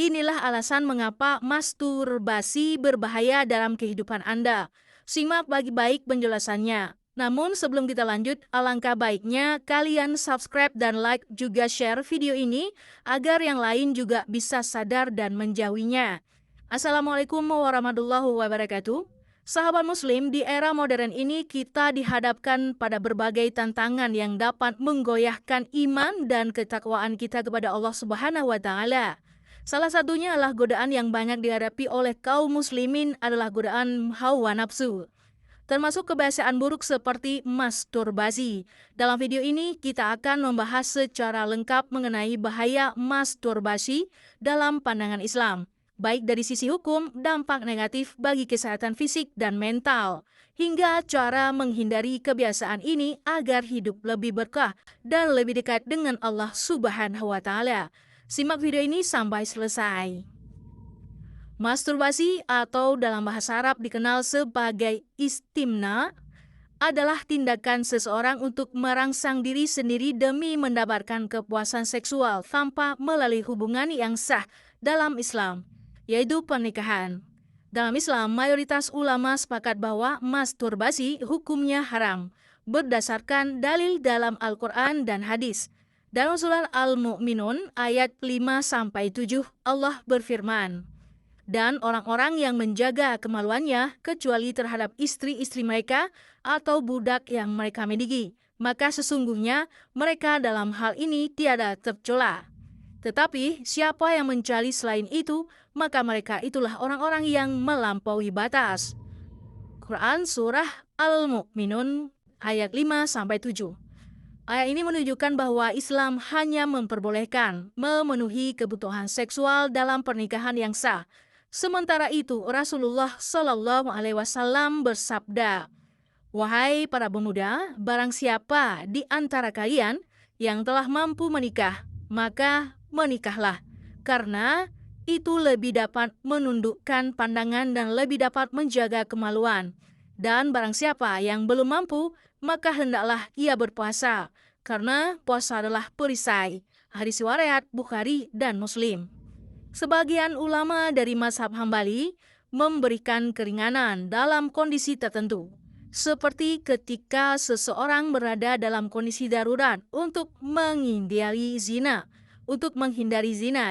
Inilah alasan mengapa masturbasi berbahaya dalam kehidupan Anda. Simak baik-baik penjelasannya. Namun sebelum kita lanjut, alangkah baiknya kalian subscribe dan like juga share video ini agar yang lain juga bisa sadar dan menjauhinya. Assalamualaikum warahmatullahi wabarakatuh. Sahabat Muslim, di era modern ini kita dihadapkan pada berbagai tantangan yang dapat menggoyahkan iman dan ketakwaan kita kepada Allah Subhanahu wa Ta'ala. Salah satunya adalah godaan yang banyak dihadapi oleh kaum muslimin adalah godaan hawa nafsu, termasuk kebiasaan buruk seperti masturbasi. Dalam video ini kita akan membahas secara lengkap mengenai bahaya masturbasi dalam pandangan Islam, baik dari sisi hukum, dampak negatif bagi kesehatan fisik dan mental, hingga cara menghindari kebiasaan ini agar hidup lebih berkah dan lebih dekat dengan Allah Subhanahu wa Ta'ala. Simak video ini sampai selesai. Masturbasi atau dalam bahasa Arab dikenal sebagai istimna adalah tindakan seseorang untuk merangsang diri sendiri demi mendapatkan kepuasan seksual tanpa melalui hubungan yang sah dalam Islam, yaitu pernikahan. Dalam Islam, mayoritas ulama sepakat bahwa masturbasi hukumnya haram berdasarkan dalil dalam Al-Quran dan hadis. Dalam surat Al-Mu'minun ayat 5-7 Allah berfirman, "Dan orang-orang yang menjaga kemaluannya kecuali terhadap istri-istri mereka atau budak yang mereka miliki, maka sesungguhnya mereka dalam hal ini tiada tercela. Tetapi siapa yang mencari selain itu, maka mereka itulah orang-orang yang melampaui batas." Quran Surah Al-Mu'minun ayat 5-7. Ayat ini menunjukkan bahwa Islam hanya memperbolehkan memenuhi kebutuhan seksual dalam pernikahan yang sah. Sementara itu, Rasulullah Shallallahu Alaihi Wasallam bersabda, "Wahai para pemuda, barang siapa di antara kalian yang telah mampu menikah, maka menikahlah, karena itu lebih dapat menundukkan pandangan dan lebih dapat menjaga kemaluan. Dan barang siapa yang belum mampu, maka hendaklah ia berpuasa, karena puasa adalah perisai." Hadis riwayat Bukhari dan Muslim. Sebagian ulama dari mazhab Hambali memberikan keringanan dalam kondisi tertentu, seperti ketika seseorang berada dalam kondisi darurat untuk menghindari zina,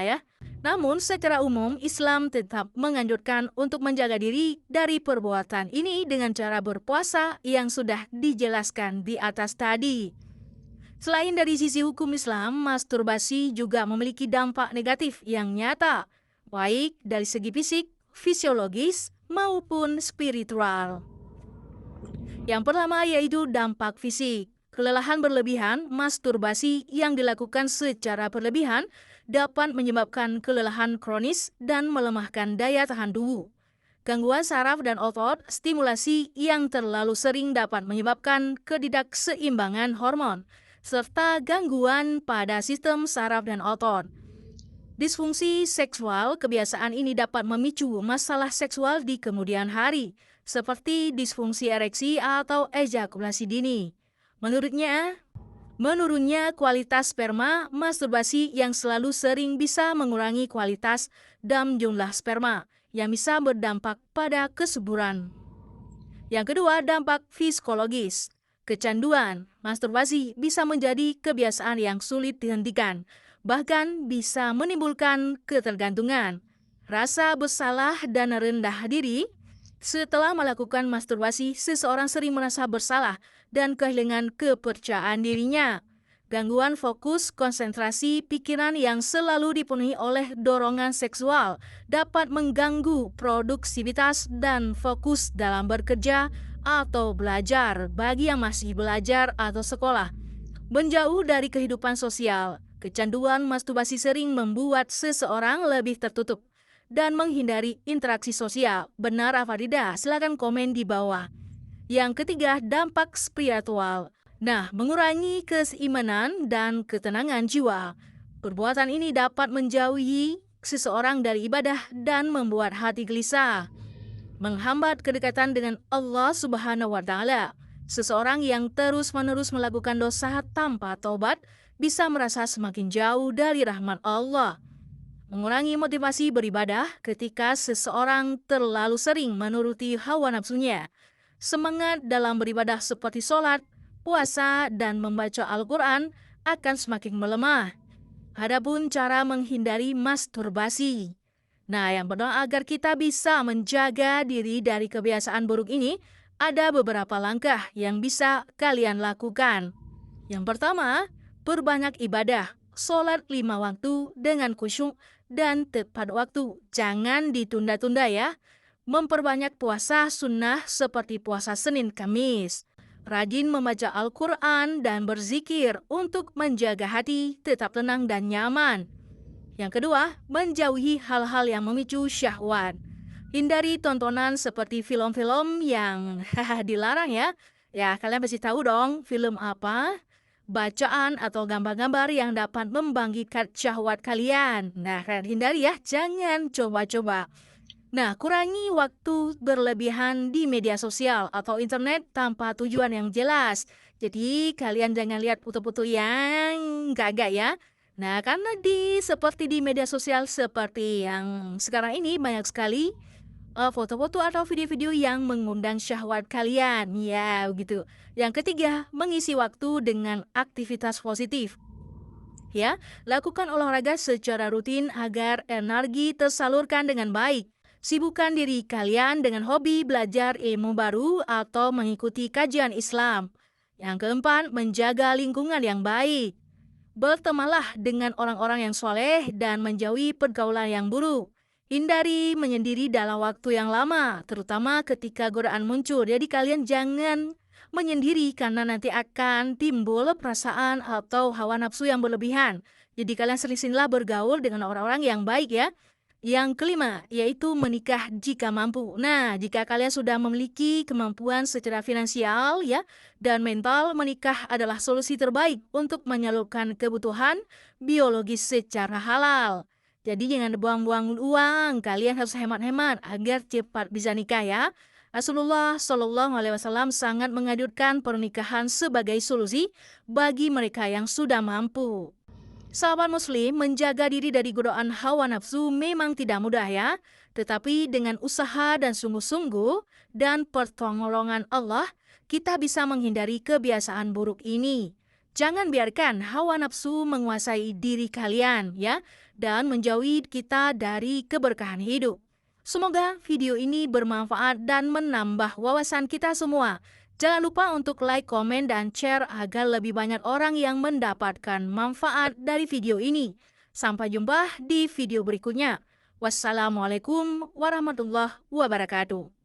ya. Namun secara umum Islam tetap menganjurkan untuk menjaga diri dari perbuatan ini dengan cara berpuasa yang sudah dijelaskan di atas tadi. Selain dari sisi hukum Islam, masturbasi juga memiliki dampak negatif yang nyata, baik dari segi fisik, fisiologis, maupun spiritual. Yang pertama yaitu dampak fisik. Kelelahan berlebihan, masturbasi yang dilakukan secara berlebihan dapat menyebabkan kelelahan kronis dan melemahkan daya tahan tubuh. Gangguan saraf dan otot, stimulasi yang terlalu sering dapat menyebabkan ketidakseimbangan hormon, serta gangguan pada sistem saraf dan otot. Disfungsi seksual, kebiasaan ini dapat memicu masalah seksual di kemudian hari, seperti disfungsi ereksi atau ejakulasi dini. Menurunnya kualitas sperma, masturbasi yang selalu sering bisa mengurangi kualitas dan jumlah sperma, yang bisa berdampak pada kesuburan. Yang kedua, dampak psikologis. Kecanduan, masturbasi bisa menjadi kebiasaan yang sulit dihentikan, bahkan bisa menimbulkan ketergantungan, rasa bersalah dan rendah diri. Setelah melakukan masturbasi, seseorang sering merasa bersalah dan kehilangan kepercayaan dirinya. Gangguan fokus, konsentrasi, pikiran yang selalu dipenuhi oleh dorongan seksual dapat mengganggu produktivitas dan fokus dalam bekerja atau belajar bagi yang masih belajar atau sekolah. Menjauh dari kehidupan sosial, kecanduan masturbasi sering membuat seseorang lebih tertutup dan menghindari interaksi sosial. Benar apa tidak? Silakan komen di bawah. Yang ketiga, dampak spiritual. Mengurangi keimanan dan ketenangan jiwa. Perbuatan ini dapat menjauhi seseorang dari ibadah dan membuat hati gelisah, menghambat kedekatan dengan Allah Subhanahu wa Ta'ala. Seseorang yang terus-menerus melakukan dosa tanpa taubat bisa merasa semakin jauh dari rahmat Allah. mengurangi motivasi beribadah ketika seseorang terlalu sering menuruti hawa nafsunya. Semangat dalam beribadah seperti sholat, puasa, dan membaca Al-Quran akan semakin melemah. Adapun cara menghindari masturbasi. Nah, yang benar agar kita bisa menjaga diri dari kebiasaan buruk ini, ada beberapa langkah yang bisa kalian lakukan. Yang pertama, perbanyak ibadah, sholat 5 waktu dengan khusyuk dan tepat waktu. Jangan ditunda-tunda ya. Memperbanyak puasa sunnah seperti puasa Senin Kamis. Rajin membaca Al-Quran dan berzikir untuk menjaga hati tetap tenang dan nyaman. Yang kedua, menjauhi hal-hal yang memicu syahwat. Hindari tontonan seperti film-film yang dilarang ya. Ya, kalian pasti tahu dong film apa? Bacaan atau gambar-gambar yang dapat membangkitkan syahwat kalian. Nah, kalian hindari ya, jangan coba-coba. Nah, kurangi waktu berlebihan di media sosial atau internet tanpa tujuan yang jelas. Jadi, kalian jangan lihat foto-foto yang gak ya. Nah, karena seperti di media sosial seperti yang sekarang ini banyak sekali foto-foto atau video-video yang mengundang syahwat kalian. Ya, begitu. Yang ketiga, mengisi waktu dengan aktivitas positif. Ya, lakukan olahraga secara rutin agar energi tersalurkan dengan baik. Sibukkan diri kalian dengan hobi belajar ilmu baru atau mengikuti kajian Islam. Yang keempat, menjaga lingkungan yang baik. Bertemanlah dengan orang-orang yang soleh dan menjauhi pergaulan yang buruk. Hindari menyendiri dalam waktu yang lama, terutama ketika godaan muncul. Jadi kalian jangan menyendiri karena nanti akan timbul perasaan atau hawa nafsu yang berlebihan. Jadi kalian sering-seringlah bergaul dengan orang-orang yang baik ya. Yang kelima, yaitu menikah jika mampu. Nah, jika kalian sudah memiliki kemampuan secara finansial ya dan mental, menikah adalah solusi terbaik untuk menyalurkan kebutuhan biologis secara halal. Jadi jangan buang-buang uang, kalian harus hemat-hemat agar cepat bisa nikah ya. Rasulullah Shallallahu Alaihi Wasallam sangat menganjurkan pernikahan sebagai solusi bagi mereka yang sudah mampu. Sahabat muslim, menjaga diri dari godaan hawa nafsu memang tidak mudah ya. Tetapi dengan usaha dan sungguh-sungguh dan pertolongan Allah, kita bisa menghindari kebiasaan buruk ini. Jangan biarkan hawa nafsu menguasai diri kalian ya, dan menjauhi kita dari keberkahan hidup. Semoga video ini bermanfaat dan menambah wawasan kita semua. Jangan lupa untuk like, komen, dan share agar lebih banyak orang yang mendapatkan manfaat dari video ini. Sampai jumpa di video berikutnya. Wassalamualaikum warahmatullahi wabarakatuh.